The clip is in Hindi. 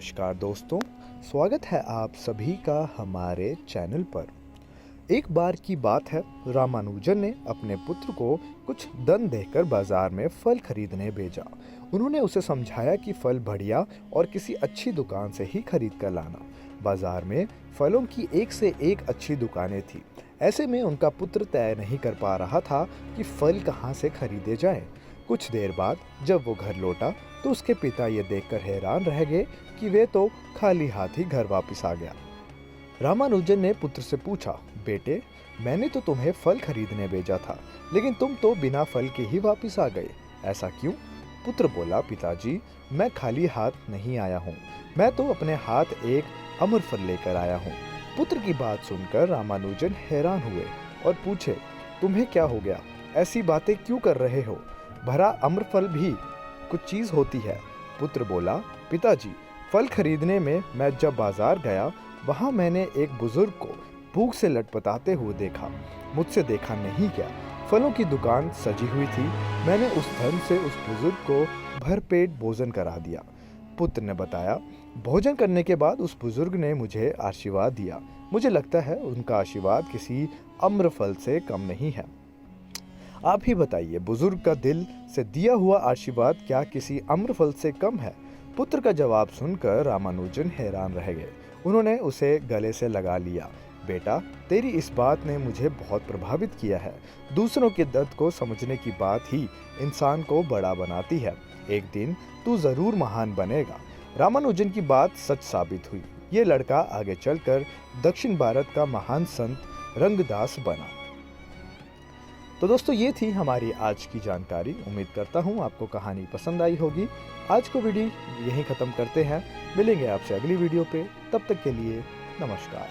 नमस्कार दोस्तों, स्वागत है आप सभी का हमारे चैनल पर। एक बार की बात है, रामानुजन ने अपने पुत्र को कुछ धन देकर बाजार में फल खरीदने भेजा। उन्होंने उसे समझाया कि फल बढ़िया और किसी अच्छी दुकान से ही खरीद कर लाना। बाजार में फलों की एक से एक अच्छी दुकानें थी। ऐसे में उनका पुत्र तय नहीं कर पा रहा था कि फल कहाँ से खरीदे जाएं। कुछ देर बाद जब वो घर लौटा तो उसके पिता ये देखकर हैरान रह गए कि वे तो खाली हाथ ही घर वापस आ गया। रामानुजन ने पुत्र से पूछा, बेटे, मैंने तो तुम्हें फल खरीदने भेजा था, लेकिन तुम तो बिना फल के ही वापस आ गए, ऐसा क्यों? पुत्र बोला, पिताजी, मैं खाली हाथ नहीं आया हूँ, मैं तो अपने हाथ एक अमर फल लेकर आया हूँ। पुत्र की बात सुनकर रामानुजन हैरान हुए और पूछे, तुम्हें क्या हो गया? ऐसी बातें क्यों कर रहे हो? भरा अम्रफल भी कुछ चीज होती है। पुत्र बोला, पिताजी, फल खरीदने में मैं जब बाजार गया, वहां मैंने एक बुजुर्ग को भूख से लटपटाते हुए देखा। मुझसे देखा नहीं गया। फलों की दुकान सजी हुई थी। मैंने उस धन से उस बुजुर्ग को भरपेट भोजन करा दिया। पुत्र ने बताया, भोजन करने के बाद उस बुजुर्ग ने मुझे आशीर्वाद दिया। मुझे लगता है उनका आशीर्वाद किसी अम्रफल से कम नहीं है। आप ही बताइए, बुजुर्ग का दिल से दिया हुआ आशीर्वाद क्या किसी अम्रफल से कम है? पुत्र का जवाब सुनकर रामानुजन हैरान रह गए। उन्होंने उसे गले से लगा लिया। बेटा, तेरी इस बात ने मुझे बहुत प्रभावित किया है। दूसरों के दर्द को समझने की बात ही इंसान को बड़ा बनाती है। एक दिन तू जरूर महान बनेगा। रामानुजन की बात सच साबित हुई। ये लड़का आगे चलकर दक्षिण भारत का महान संत रंगदास बना। तो दोस्तों, ये थी हमारी आज की जानकारी। उम्मीद करता हूँ आपको कहानी पसंद आई होगी। आज को वीडियो यहीं ख़त्म करते हैं। मिलेंगे आपसे अगली वीडियो पे। तब तक के लिए नमस्कार।